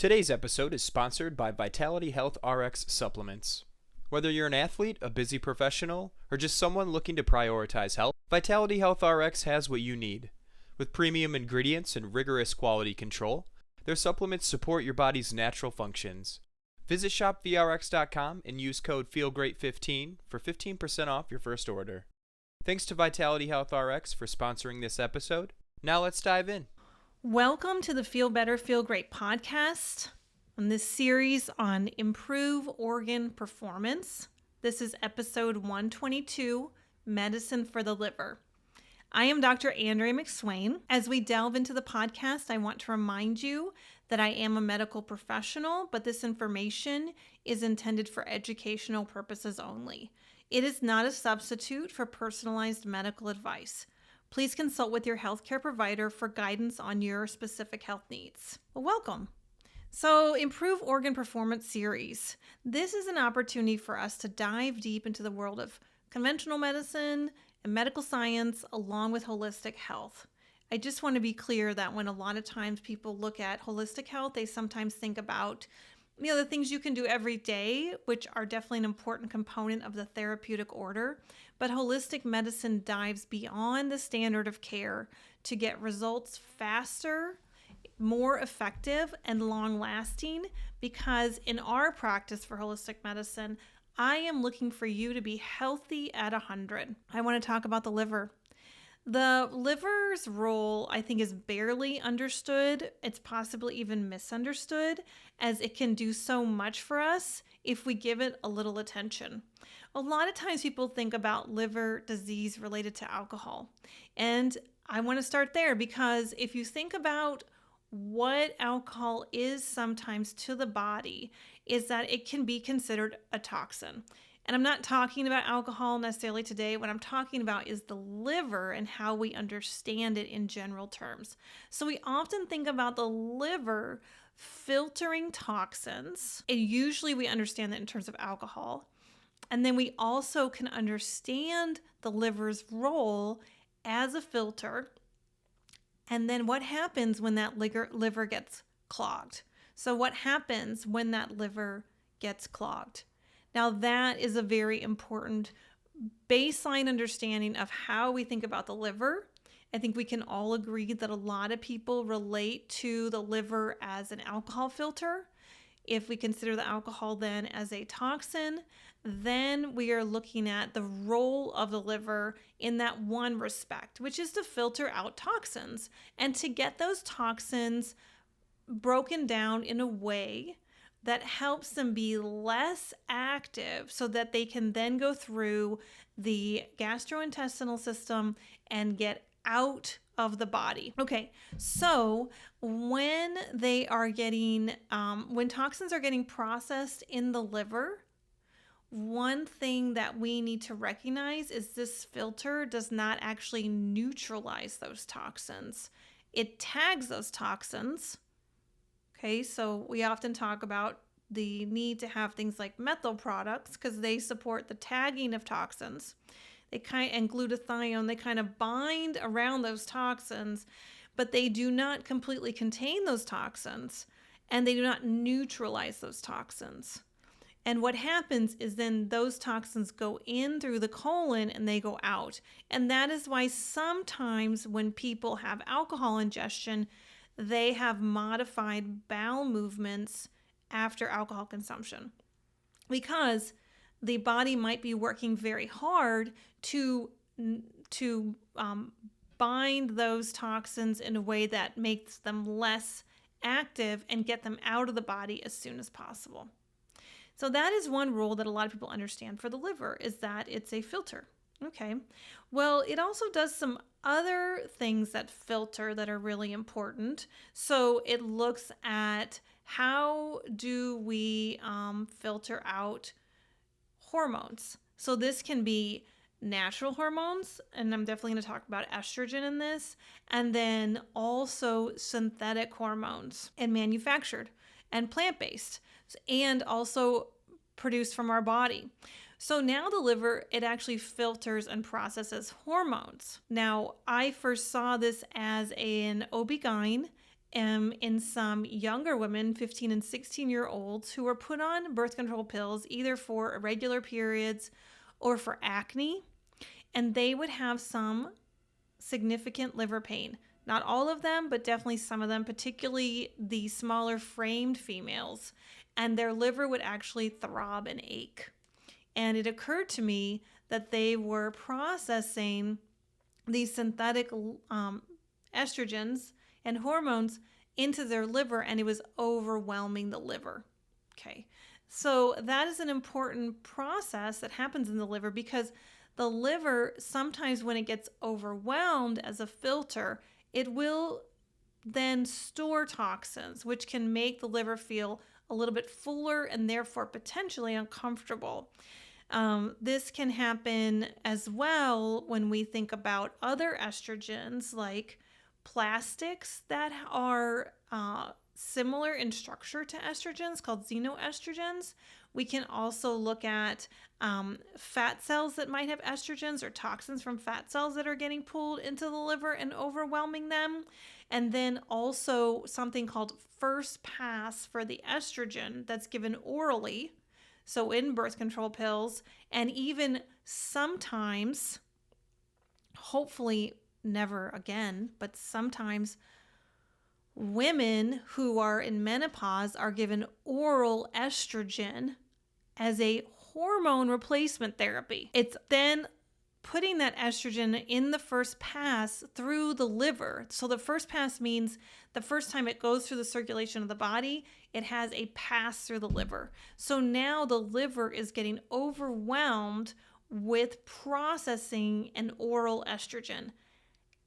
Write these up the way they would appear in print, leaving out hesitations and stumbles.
Today's episode is sponsored by Vitality Health RX Supplements. Whether you're an athlete, a busy professional, or just someone looking to prioritize health, Vitality Health RX has what you need. With premium ingredients and rigorous quality control, their supplements support your body's natural functions. Visit shopvrx.com and use code FEELGREAT15 for 15% off your first order. Thanks to Vitality Health RX for sponsoring this episode. Now let's dive in. Welcome to the Feel Better, Feel Great podcast on this series on improve organ performance. This is episode 122, Medicine for the Liver. I am Dr. Andrea McSwain. As we delve into the podcast, I want to remind you that I am a medical professional, but this information is intended for educational purposes only. It is not a substitute for personalized medical advice. Please consult with your healthcare provider for guidance on your specific health needs. Well, welcome. So, Improve Organ Performance series. This is an opportunity for us to dive deep into the world of conventional medicine and medical science along with holistic health. I just want to be clear that when a lot of times people look at holistic health, they sometimes think about the things you can do every day, which are definitely an important component of the therapeutic order. But holistic medicine dives beyond the standard of care to get results faster, more effective, and long-lasting, because in our practice for holistic medicine, I am looking for you to be healthy at 100. I want to talk about the liver. The liver's role, I think, is barely understood. It's possibly even misunderstood, as it can do so much for us if we give it a little attention. A lot of times people think about liver disease related to alcohol. And I want to start there because if you think about what alcohol is sometimes to the body, is that it can be considered a toxin. And I'm not talking about alcohol necessarily today. What I'm talking about is the liver and how we understand it in general terms. So we often think about the liver filtering toxins, and usually we understand that in terms of alcohol. And then we also can understand the liver's role as a filter. And then what happens when that liver gets clogged? So what happens when that liver gets clogged? Now, that is a very important baseline understanding of how we think about the liver. I think we can all agree that a lot of people relate to the liver as an alcohol filter. If we consider the alcohol then as a toxin, then we are looking at the role of the liver in that one respect, which is to filter out toxins and to get those toxins broken down in a way that helps them be less active so that they can then go through the gastrointestinal system and get out of the body. Okay, so when they are getting, when toxins are getting processed in the liver, one thing that we need to recognize is this filter does not actually neutralize those toxins. It tags those toxins. Okay, so we often talk about the need to have things like methyl products because they support the tagging of toxins. And glutathione, they kind of bind around those toxins, but they do not completely contain those toxins, and they do not neutralize those toxins. And what happens is then those toxins go in through the colon and they go out. And that is why sometimes when people have alcohol ingestion, they have modified bowel movements after alcohol consumption, because the body might be working very hard to bind those toxins in a way that makes them less active and get them out of the body as soon as possible. So that is one rule that a lot of people understand for the liver, is that it's a filter. Okay, well, it also does some other things that filter that are really important. So it looks at how do we filter out hormones. So this can be natural hormones, and I'm definitely going to talk about estrogen in this, and then also synthetic hormones and manufactured and plant-based, and also produced from our body. So now the liver, it actually filters and processes hormones. Now, I first saw this as an OBGYN in some younger women, 15 and 16-year-olds, who were put on birth control pills either for irregular periods or for acne, and they would have some significant liver pain. Not all of them, but definitely some of them, particularly the smaller framed females, and their liver would actually throb and ache. And it occurred to me that they were processing these synthetic estrogens and hormones into their liver, and it was overwhelming the liver. Okay, so that is an important process that happens in the liver, because the liver, sometimes when it gets overwhelmed as a filter, it will then store toxins, which can make the liver feel a little bit fuller and therefore potentially uncomfortable. This can happen as well when we think about other estrogens, like plastics that are similar in structure to estrogens, called xenoestrogens. We can also look at fat cells that might have estrogens, or toxins from fat cells that are getting pulled into the liver and overwhelming them. And then also something called first pass for the estrogen that's given orally, so in birth control pills, and even sometimes, hopefully never again, but sometimes women who are in menopause are given oral estrogen as a hormone replacement therapy. It's then putting that estrogen in the first pass through the liver. So the first pass means the first time it goes through the circulation of the body, it has a pass through the liver. So now the liver is getting overwhelmed with processing an oral estrogen.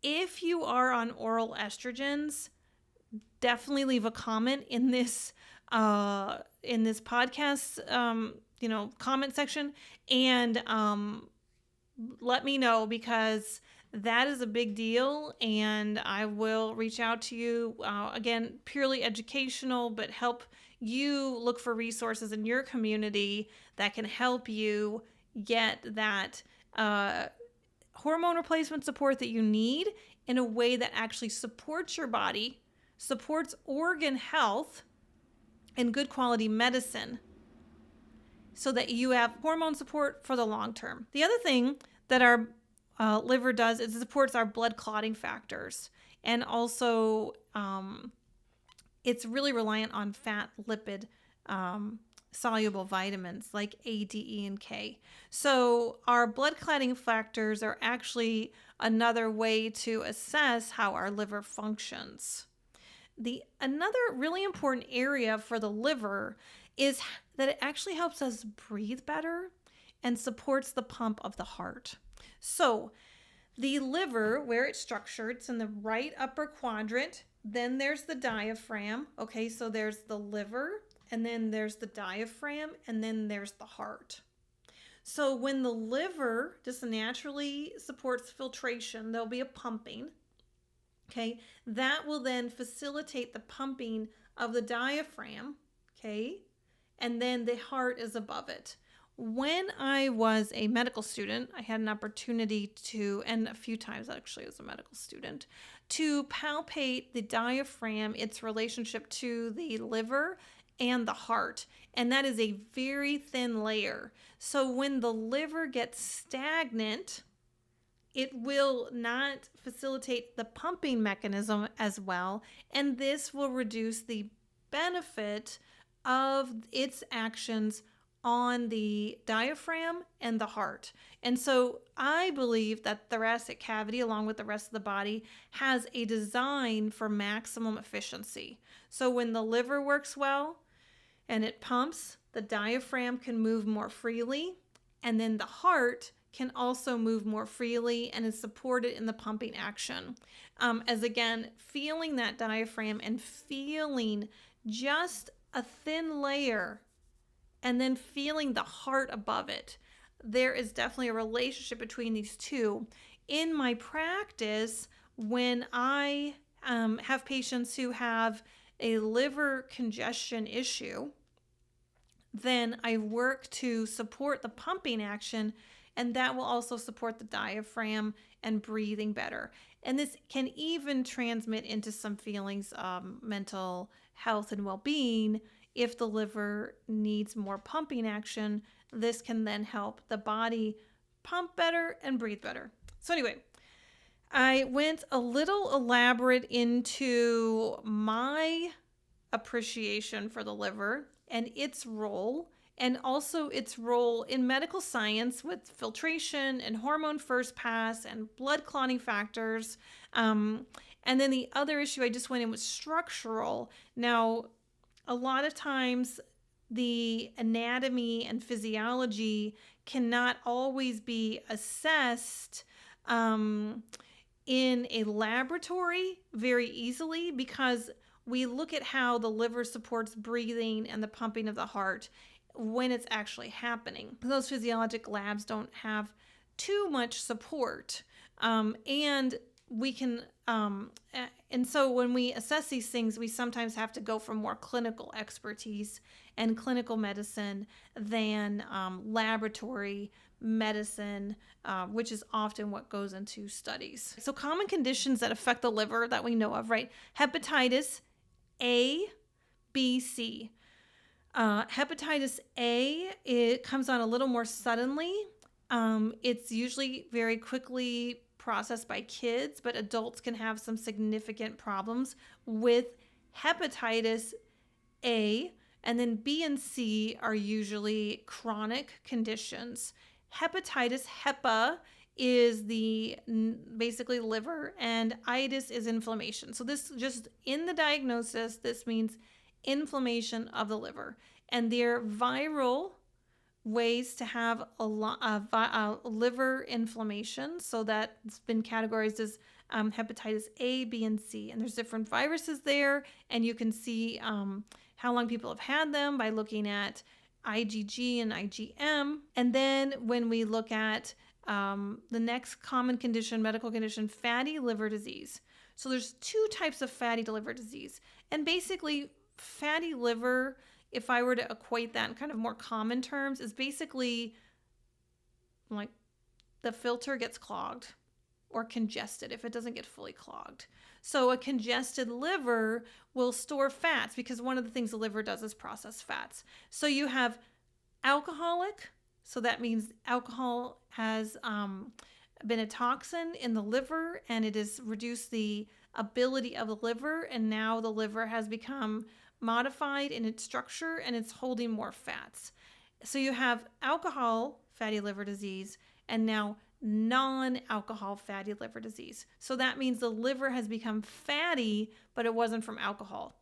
If you are on oral estrogens, definitely leave a comment in this podcast, comment section, and let me know, because that is a big deal, and I will reach out to you, again, purely educational, but help you look for resources in your community that can help you get that hormone replacement support that you need in a way that actually supports your body, supports organ health, and good quality medicine, so that you have hormone support for the long term. The other thing that our liver does is it supports our blood clotting factors. And also, it's really reliant on fat lipid soluble vitamins like A, D, E, and K. So our blood clotting factors are actually another way to assess how our liver functions. Another really important area for the liver is that it actually helps us breathe better and supports the pump of the heart. So the liver, where it's structured, it's in the right upper quadrant. Then there's the diaphragm. Okay, so there's the liver, and then there's the diaphragm, and then there's the heart. So when the liver just naturally supports filtration, there'll be a pumping. Okay, that will then facilitate the pumping of the diaphragm. Okay, and then the heart is above it. When I was a medical student, I had an opportunity to, and a few times actually as a medical student, to palpate the diaphragm, its relationship to the liver and the heart. And that is a very thin layer. So when the liver gets stagnant, it will not facilitate the pumping mechanism as well. And this will reduce the benefit of its actions on the diaphragm and the heart. And so I believe that the thoracic cavity, along with the rest of the body, has a design for maximum efficiency. So when the liver works well and it pumps, the diaphragm can move more freely, and then the heart can also move more freely and is supported in the pumping action. As again, feeling that diaphragm and feeling just a thin layer, and then feeling the heart above it. There is definitely a relationship between these two. In my practice, when I have patients who have a liver congestion issue, then I work to support the pumping action and that will also support the diaphragm and breathing better. And this can even transmit into some feelings of mental health and well-being. If the liver needs more pumping action, this can then help the body pump better and breathe better. So anyway, I went a little elaborate into my appreciation for the liver and its role, and also its role in medical science with filtration and hormone first pass and blood clotting factors. And then the other issue I just went in was structural. Now, a lot of times the anatomy and physiology cannot always be assessed in a laboratory very easily, because we look at how the liver supports breathing and the pumping of the heart when it's actually happening. Those physiologic labs don't have too much support. And we can, and so when we assess these things, we sometimes have to go for more clinical expertise and clinical medicine than laboratory medicine, which is often what goes into studies. So common conditions that affect the liver that we know of, right? Hepatitis A, B, C. Hepatitis A, it comes on a little more suddenly. It's usually very quickly processed by kids, but adults can have some significant problems with hepatitis A. And then B and C are usually chronic conditions. Hepatitis, HEPA, is the basically liver, and itis is inflammation. So this just in the diagnosis, this means inflammation of the liver. And they're viral ways to have a liver inflammation. So that's been categorized as hepatitis A, B, and C. And there's different viruses there, and you can see how long people have had them by looking at IgG and IgM. And then when we look at the next common condition, medical condition, fatty liver disease. So there's two types of fatty liver disease. And basically, fatty liver, if I were to equate that in kind of more common terms, is basically like the filter gets clogged or congested if it doesn't get fully clogged. So a congested liver will store fats, because one of the things the liver does is process fats. So you have alcoholic, so that means alcohol has been a toxin in the liver, and it has reduced the ability of the liver, and now the liver has become modified in its structure and it's holding more fats. So you have alcohol fatty liver disease and now non-alcohol fatty liver disease. So that means the liver has become fatty, but it wasn't from alcohol.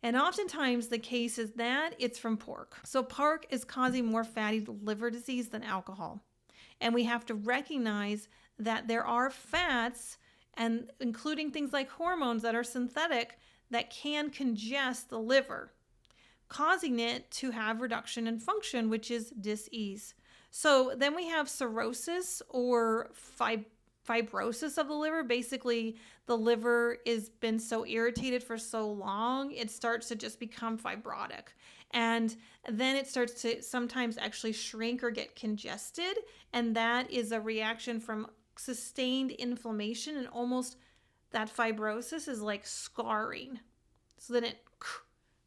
And oftentimes the case is that it's from pork. So pork is causing more fatty liver disease than alcohol. And we have to recognize that there are fats, and including things like hormones that are synthetic, that can congest the liver, causing it to have reduction in function, which is dis-ease. So then we have cirrhosis or fibrosis of the liver. Basically, the liver has been so irritated for so long, it starts to just become fibrotic. And then it starts to sometimes actually shrink or get congested. And that is a reaction from sustained inflammation, and almost that fibrosis is like scarring. So then it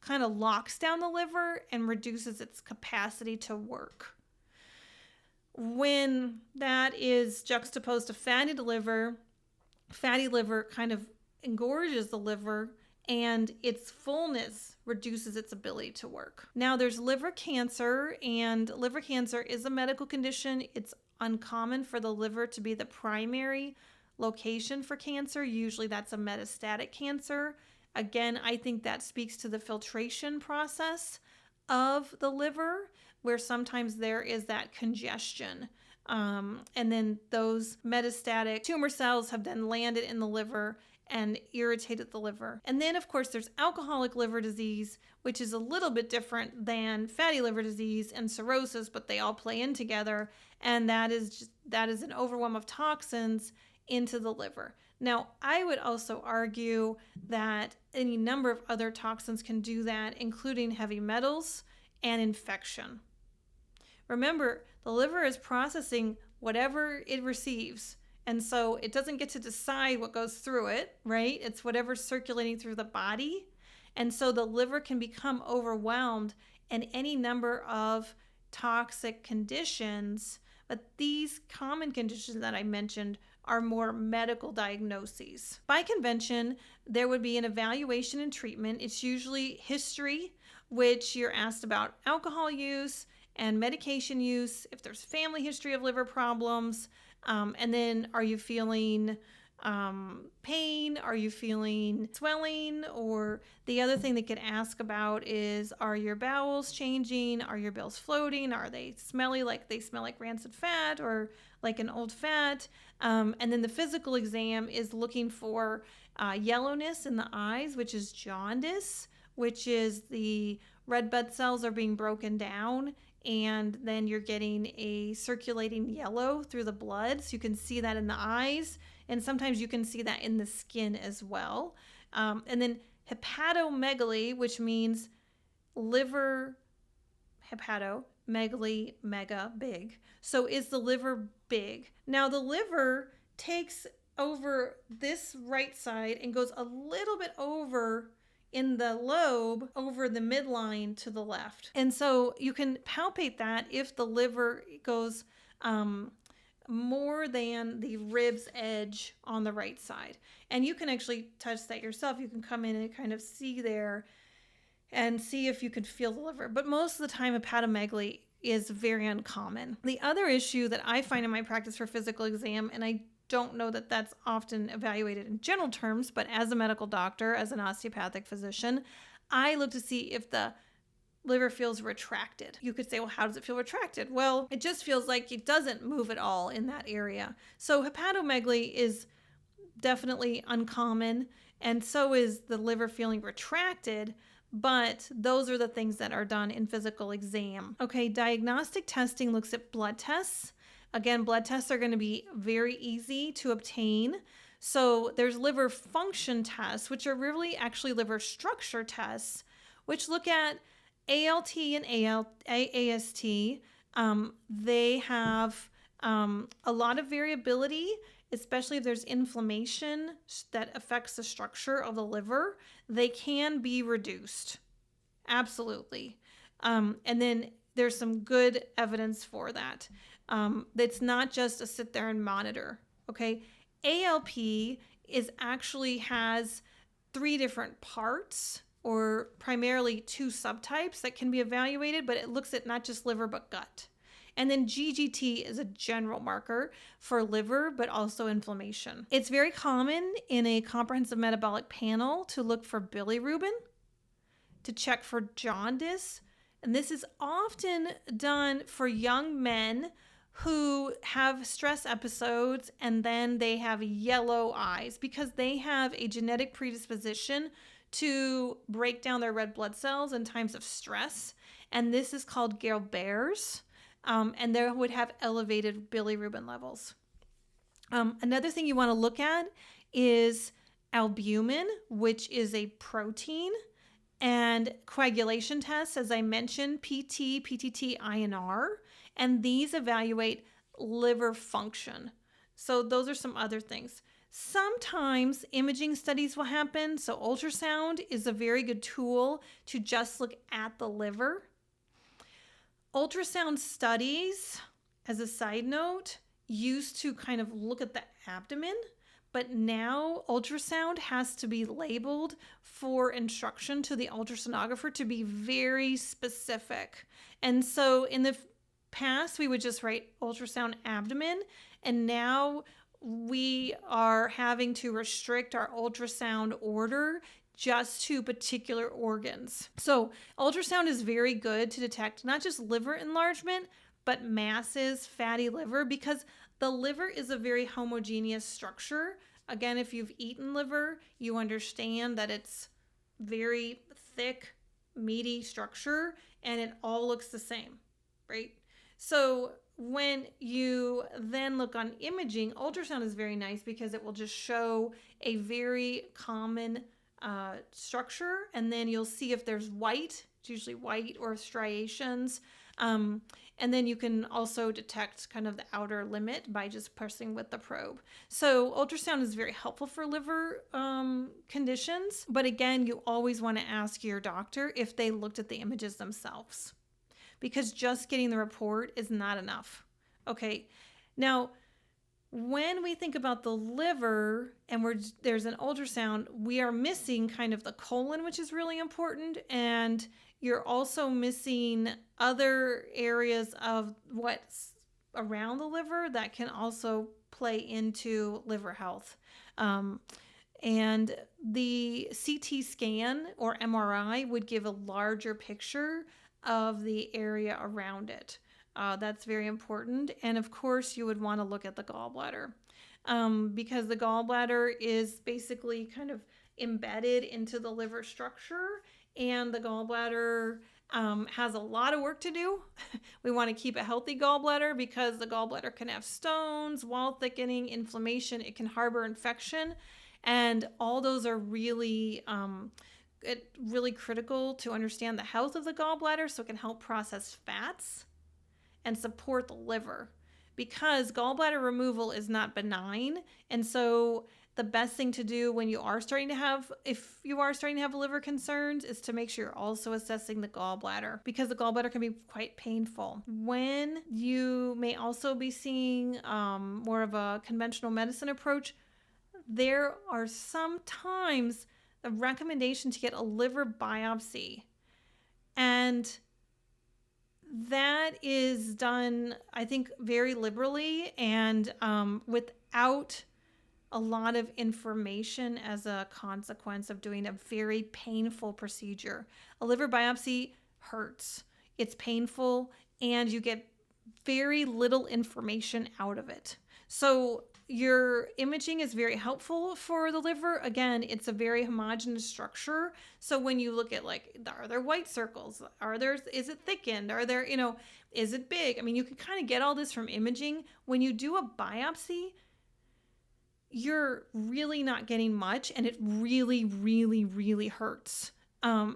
kind of locks down the liver and reduces its capacity to work. When that is juxtaposed to fatty liver kind of engorges the liver, and its fullness reduces its ability to work. Now there's liver cancer, and liver cancer is a medical condition. It's uncommon for the liver to be the primary location for cancer. Usually that's a metastatic cancer. Again, I think that speaks to the filtration process of the liver, where sometimes there is that congestion. And then those metastatic tumor cells have then landed in the liver and irritated the liver. And then, of course, there's alcoholic liver disease, which is a little bit different than fatty liver disease and cirrhosis, but they all play in together. And that is an overwhelm of toxins into the liver. Now, I would also argue that any number of other toxins can do that, including heavy metals and infection. Remember, The liver is processing whatever it receives. And so it doesn't get to decide what goes through it, right? It's whatever's circulating through the body. And so the liver can become overwhelmed in any number of toxic conditions. But these common conditions that I mentioned are more medical diagnoses. By convention, there would be an evaluation and treatment. It's usually history, which you're asked about alcohol use and medication use, if there's family history of liver problems, and then are you feeling pain? Are you feeling swelling? Or the other thing they could ask about is, are your bowels changing? Are your bowels floating? Are they smelly, like they smell like rancid fat or like an old fat? And then the physical exam is looking for yellowness in the eyes, which is jaundice, which is the red blood cells are being broken down, and then you're getting a circulating yellow through the blood. So you can see that in the eyes, and sometimes you can see that in the skin as well. And then hepatomegaly, which means liver, hepatomegaly, mega, big. So is the liver big? Now the liver takes over this right side and goes a little bit over in the lobe over the midline to the left. And so you can palpate that if the liver goes more than the ribs edge on the right side. And you can actually touch that yourself. You can come in and kind of see there and see if you can feel the liver. But most of the time, hepatomegaly is very uncommon. The other issue that I find in my practice for physical exam, and I don't know that that's often evaluated in general terms, but as a medical doctor, as an osteopathic physician, I look to see if the liver feels retracted. You could say, well, how does it feel retracted? Well, it just feels like it doesn't move at all in that area. So hepatomegaly is definitely uncommon, and so is the liver feeling retracted, but those are the things that are done in physical exam. Okay, diagnostic testing looks at blood tests. Again, blood tests are going to be very easy to obtain. So there's liver function tests, which are really actually liver structure tests, which look at ALT and AST. They have a lot of variability, especially if there's inflammation that affects the structure of the liver. They can be reduced. Absolutely. And then there's some good evidence for that. It's not just a sit there and monitor. Okay. ALP actually has 3 different parts, or primarily 2 subtypes that can be evaluated, but it looks at not just liver, but gut. And then GGT is a general marker for liver, but also inflammation. It's very common in a comprehensive metabolic panel to look for bilirubin, to check for jaundice. And this is often done for young men who have stress episodes and then they have yellow eyes because they have a genetic predisposition to break down their red blood cells in times of stress. And this is called Gilbert's. And they would have elevated bilirubin levels. Another thing you want to look at is albumin, which is a protein, and coagulation tests, as I mentioned, PT, PTT, INR, and these evaluate liver function. So those are some other things. Sometimes imaging studies will happen. So ultrasound is a very good tool to just look at the liver. Ultrasound studies, as a side note, used to kind of look at the abdomen, but now ultrasound has to be labeled for instruction to the ultrasonographer to be very specific. And so in the past, we would just write ultrasound abdomen, and now we are having to restrict our ultrasound order just to particular organs. So ultrasound is very good to detect not just liver enlargement, but masses, fatty liver, because the liver is a very homogeneous structure. Again, if you've eaten liver, you understand that it's very thick, meaty structure, and it all looks the same, right? So when you then look on imaging, ultrasound is very nice because it will just show a very common structure, and then you'll see if there's white, it's usually white, or striations. And then you can also detect kind of the outer limit by just pressing with the probe. So ultrasound is very helpful for liver conditions. But again, you always want to ask your doctor if they looked at the images themselves, because just getting the report is not enough. Okay. Now, when we think about the liver and there's an ultrasound, we are missing kind of the colon, which is really important. And you're also missing other areas of what's around the liver that can also play into liver health. And the CT scan or MRI would give a larger picture of the area around it. That's very important. And of course, you would want to look at the gallbladder because the gallbladder is basically kind of embedded into the liver structure, and the gallbladder has a lot of work to do. We want to keep a healthy gallbladder because the gallbladder can have stones, wall thickening, inflammation. It can harbor infection. And all those are really really critical to understand the health of the gallbladder, so it can help process fats and support the liver, because gallbladder removal is not benign. And so the best thing to do when you are starting to have, if you are starting to have liver concerns, is to make sure you're also assessing the gallbladder, because the gallbladder can be quite painful. When you may also be seeing more of a conventional medicine approach, there are sometimes a recommendation to get a liver biopsy. And that is done, I think, very liberally and without a lot of information as a consequence of doing a very painful procedure. A liver biopsy hurts, it's painful, and you get very little information out of it. So your imaging is very helpful for the liver. Again, it's a very homogeneous structure. So when you look at, like, are there white circles? Is it thickened? Is it big? I mean, you can kind of get all this from imaging. When you do a biopsy, you're really not getting much, and it really, really, really hurts.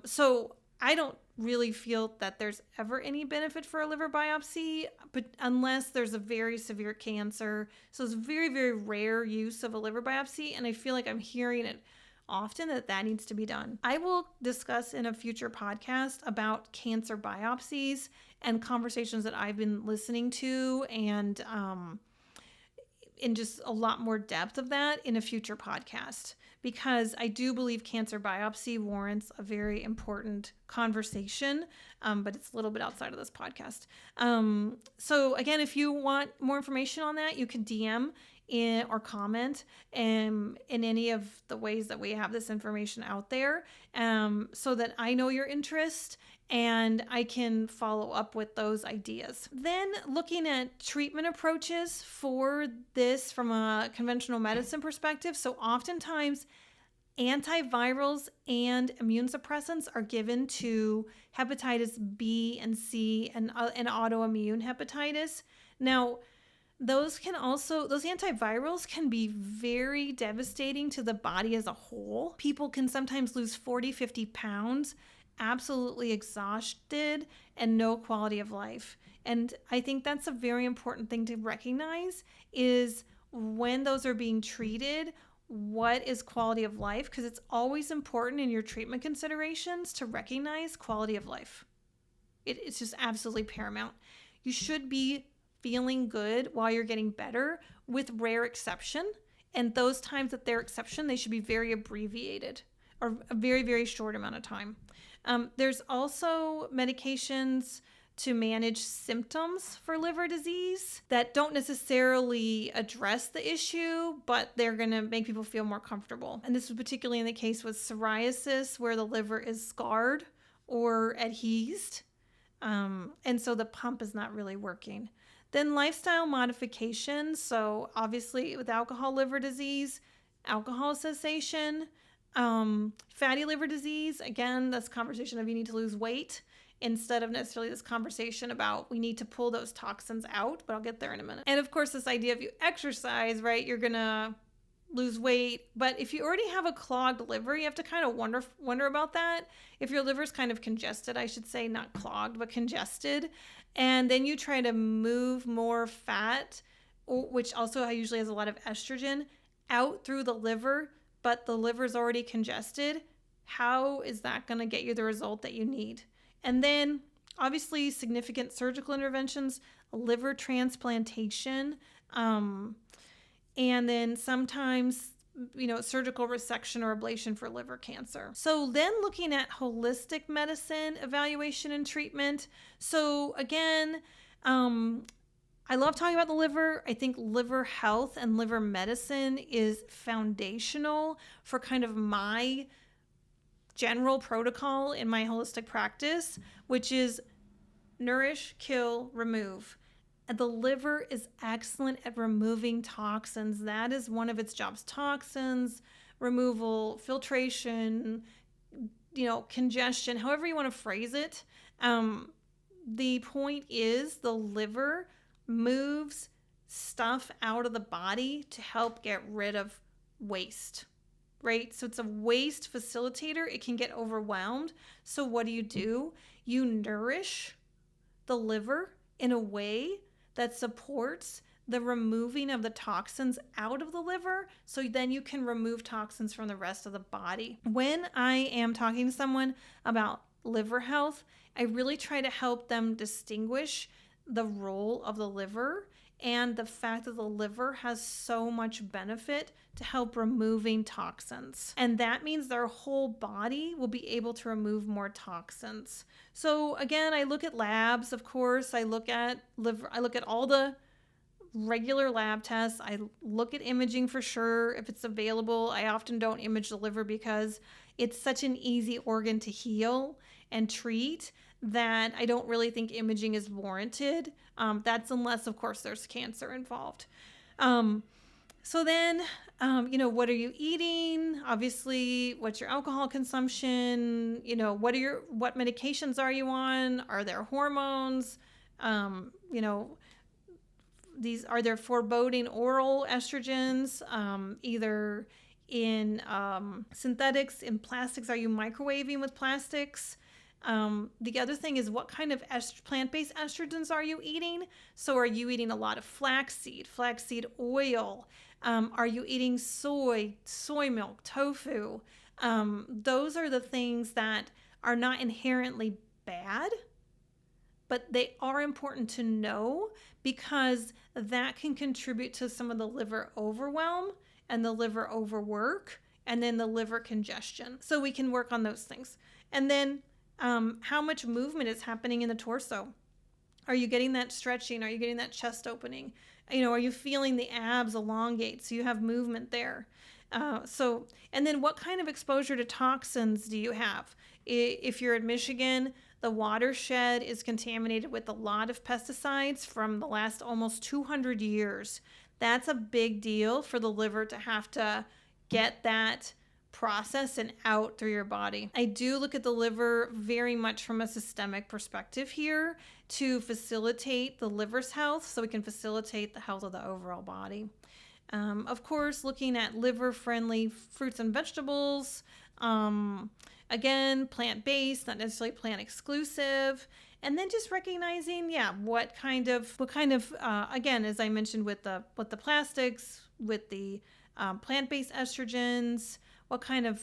So I don't really feel that there's ever any benefit for a liver biopsy, but unless there's a very severe cancer. So it's very, very rare use of a liver biopsy, and I feel like I'm hearing it often that needs to be done. I will discuss in a future podcast about cancer biopsies and conversations that I've been listening to, and in just a lot more depth of that in a future podcast, because I do believe cancer biopsy warrants a very important conversation, but it's a little bit outside of this podcast. So again, if you want more information on that, you can DM or comment in any of the ways that we have this information out there, so that I know your interest and I can follow up with those ideas. Then looking at treatment approaches for this from a conventional medicine perspective. So oftentimes antivirals and immune suppressants are given to hepatitis B and C and autoimmune hepatitis. Now, those antivirals can be very devastating to the body as a whole. People can sometimes lose 40, 50 pounds, absolutely exhausted, and no quality of life. And I think that's a very important thing to recognize, is when those are being treated, what is quality of life? Because it's always important in your treatment considerations to recognize quality of life. It's just absolutely paramount. You should be feeling good while you're getting better, with rare exception. And those times that they're exception, they should be very abbreviated, or a very, very short amount of time. There's also medications to manage symptoms for liver disease that don't necessarily address the issue, but they're going to make people feel more comfortable. And this was particularly in the case with psoriasis, where the liver is scarred or adhesed. And so the pump is not really working. Then lifestyle modifications. So obviously with alcohol liver disease, alcohol cessation, fatty liver disease, again, that's a conversation of you need to lose weight, instead of necessarily this conversation about we need to pull those toxins out, but I'll get there in a minute. And of course, this idea of you exercise, right? You're gonna lose weight. But if you already have a clogged liver, you have to kind of wonder about that. If your liver's kind of congested, I should say, not clogged, but congested, and then you try to move more fat, which also usually has a lot of estrogen, out through the liver, but the liver's already congested, how is that going to get you the result that you need? And then obviously significant surgical interventions, liver transplantation, and then sometimes, surgical resection or ablation for liver cancer. So then looking at holistic medicine, evaluation and treatment. So again, I love talking about the liver. I think liver health and liver medicine is foundational for kind of my general protocol in my holistic practice, which is nourish, kill, remove. And the liver is excellent at removing toxins. That is one of its jobs. Toxins, removal, filtration, congestion, however you want to phrase it. The point is the liver moves stuff out of the body to help get rid of waste, right? So it's a waste facilitator. It can get overwhelmed. So what do? You nourish the liver in a way that supports the removing of the toxins out of the liver, so then you can remove toxins from the rest of the body. When I am talking to someone about liver health, I really try to help them distinguish the role of the liver and the fact that the liver has so much benefit to help removing toxins. And that means their whole body will be able to remove more toxins. So again, I look at labs, of course. I look at liver, I look at all the regular lab tests. I look at imaging for sure if it's available. I often don't image the liver because it's such an easy organ to heal and treat that I don't really think imaging is warranted. That's unless, of course, there's cancer involved. So then, what are you eating? Obviously, what's your alcohol consumption? What medications are you on? Are there hormones? Are there foreboding oral estrogens, either in synthetics, in plastics? Are you microwaving with plastics? The other thing is, what kind of plant-based estrogens are you eating? So are you eating a lot of flaxseed oil? Are you eating soy milk, tofu? Those are the things that are not inherently bad, but they are important to know because that can contribute to some of the liver overwhelm and the liver overwork and then the liver congestion. So we can work on those things. And then how much movement is happening in the torso? Are you getting that stretching? Are you getting that chest opening? Are you feeling the abs elongate so you have movement there? And then what kind of exposure to toxins do you have? If you're in Michigan, the watershed is contaminated with a lot of pesticides from the last almost 200 years. That's a big deal for the liver to have to get that process and out through your body. I do look at the liver very much from a systemic perspective here to facilitate the liver's health so we can facilitate the health of the overall body. Of course, looking at liver-friendly fruits and vegetables, again, plant-based, not necessarily plant-exclusive, and then just recognizing, what kind of again, as I mentioned with the plastics, with the plant-based estrogens, what kind of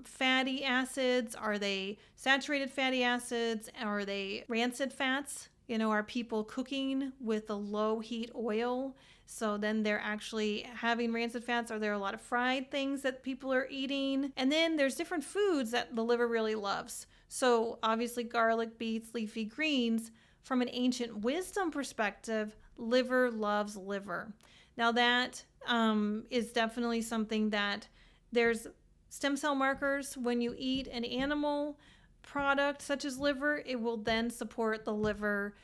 fatty acids? Are they saturated fatty acids? Are they rancid fats? Are people cooking with a low heat oil? So then they're actually having rancid fats. Are there a lot of fried things that people are eating? And then there's different foods that the liver really loves. So obviously garlic, beets, leafy greens. From an ancient wisdom perspective, liver loves liver. Now that is definitely something that there's stem cell markers. When you eat an animal product such as liver, it will then support the liver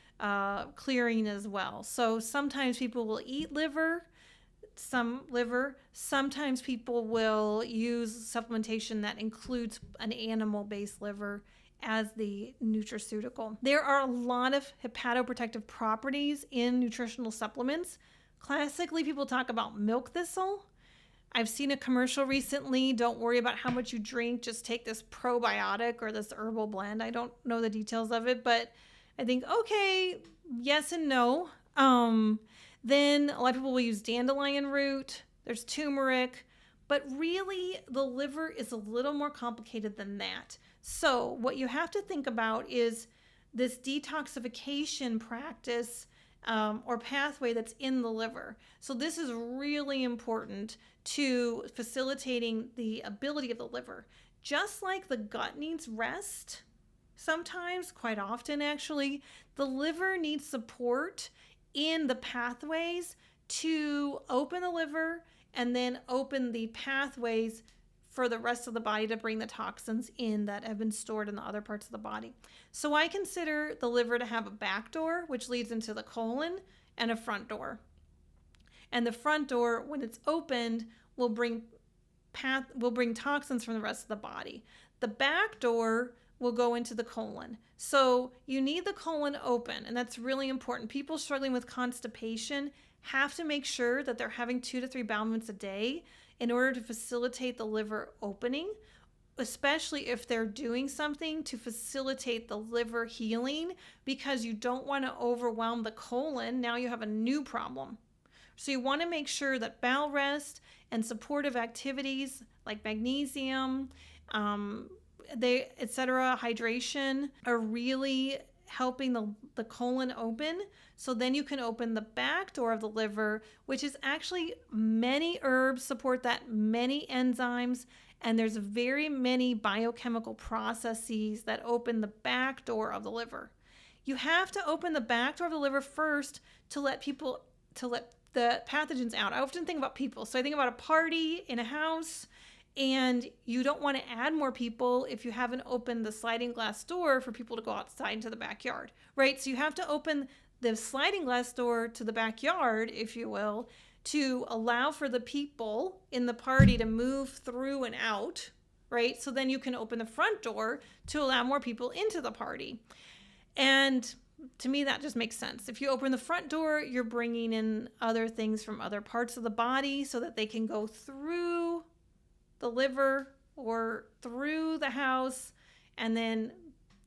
clearing as well. So sometimes people will eat liver. Sometimes people will use supplementation that includes an animal-based liver as the nutraceutical. There are a lot of hepatoprotective properties in nutritional supplements. Classically, people talk about milk thistle. I've seen a commercial recently. Don't worry about how much you drink. Just take this probiotic or this herbal blend. I don't know the details of it, but I think, okay, yes and no. Then a lot of people will use dandelion root. There's turmeric. But really, the liver is a little more complicated than that. So what you have to think about is this detoxification practice or pathway that's in the liver. So this is really important to facilitating the ability of the liver. Just like the gut needs rest, sometimes, quite often actually, the liver needs support in the pathways to open the liver and then open the pathways for the rest of the body to bring the toxins in that have been stored in the other parts of the body. So I consider the liver to have a back door, which leads into the colon, and a front door. And the front door, when it's opened, will bring toxins from the rest of the body. The back door will go into the colon. So you need the colon open, and that's really important. People struggling with constipation have to make sure that they're having 2 to 3 bowel movements a day in order to facilitate the liver opening, especially if they're doing something to facilitate the liver healing, because you don't want to overwhelm the colon. Now you have a new problem. So you want to make sure that bowel rest and supportive activities like magnesium, etc., hydration are really helping the colon open. So then you can open the back door of the liver, which is actually many herbs support that, many enzymes, and there's very many biochemical processes that open the back door of the liver. You have to open the back door of the liver first to let the pathogens out. I often think about people. So I think about a party in a house, and you don't want to add more people if you haven't opened the sliding glass door for people to go outside into the backyard, right? So you have to open the sliding glass door to the backyard, if you will, to allow for the people in the party to move through and out, right? So then you can open the front door to allow more people into the party. And to me, that just makes sense. If you open the front door, you're bringing in other things from other parts of the body so that they can go through the liver or through the house and then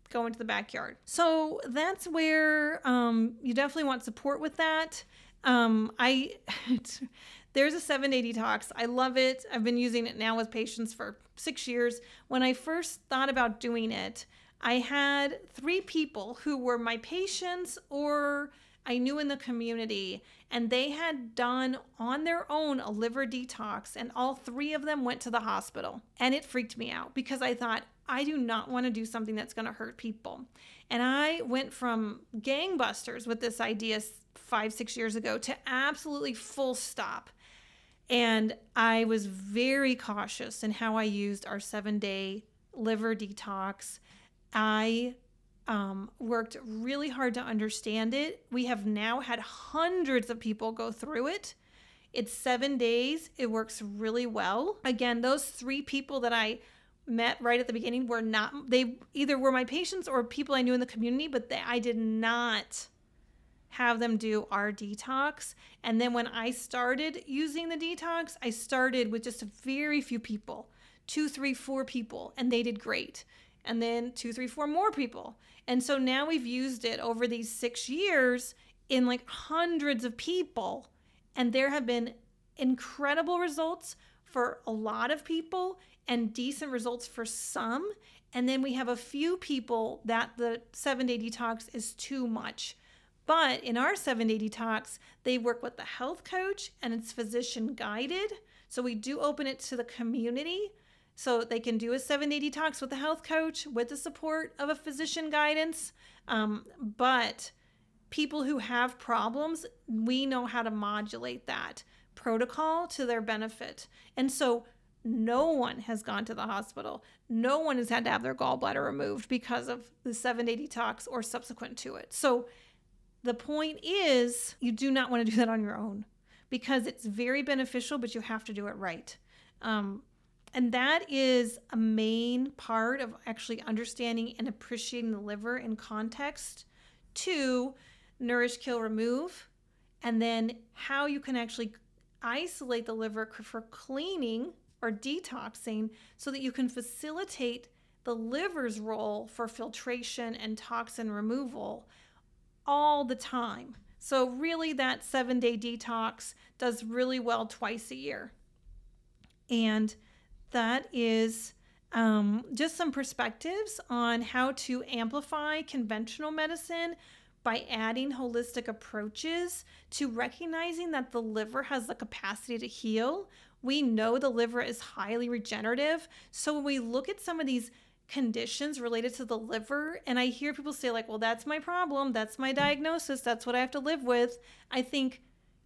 go into the backyard. So that's where you definitely want support with that. There's a 7-day detox. I love it. I've been using it now with patients for 6 years. When I first thought about doing it, I had 3 people who were my patients or I knew in the community, and they had done on their own a liver detox, and all 3 of them went to the hospital. And it freaked me out because I thought, I do not want to do something that's going to hurt people. And I went from gangbusters with this idea 5-6 years ago to absolutely full stop. And I was very cautious in how I used our 7-day liver detox. I worked really hard to understand it. We have now had hundreds of people go through it. It's 7 days. It works really well. Again, those 3 people that I met right at the beginning they either were my patients or people I knew in the community, but I did not have them do our detox. And then when I started using the detox, I started with just a very few people, 2, 3, 4 people, and they did great. And then 2, 3, 4 more people. And so now we've used it over these 6 years in like hundreds of people. And there have been incredible results for a lot of people and decent results for some. And then we have a few people that the 7-day detox is too much. But in our 7-day detox, they work with the health coach and it's physician guided. So we do open it to the community. So they can do a 7-day detox with the health coach with the support of a physician guidance. But people who have problems, we know how to modulate that protocol to their benefit. And so no one has gone to the hospital. No one has had to have their gallbladder removed because of the 7-day detox or subsequent to it. So the point is, you do not want to do that on your own because it's very beneficial, but you have to do it right. And that is a main part of actually understanding and appreciating the liver in context to nourish, kill, remove, and then how you can actually isolate the liver for cleaning or detoxing so that you can facilitate the liver's role for filtration and toxin removal all the time. So really that 7-day detox does really well twice a year. And that is just some perspectives on how to amplify conventional medicine by adding holistic approaches to recognizing that the liver has the capacity to heal. We know the liver is highly regenerative. So when we look at some of these conditions related to the liver, and I hear people say like, well, that's my problem, that's my diagnosis, that's what I have to live with. I think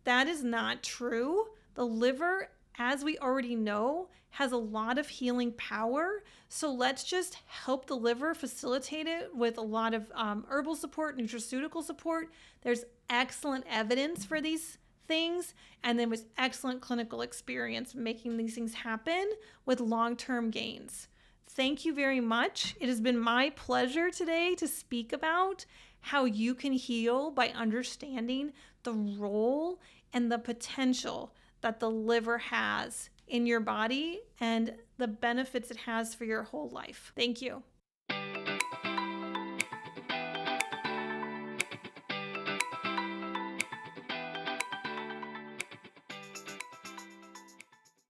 that is not true. The liver, as we already know, has a lot of healing power. So let's just help the liver, facilitate it with a lot of herbal support, nutraceutical support. There's excellent evidence for these things, and then with excellent clinical experience making these things happen with long-term gains. Thank you very much. It has been my pleasure today to speak about how you can heal by understanding the role and the potential that the liver has in your body and the benefits it has for your whole life. Thank you.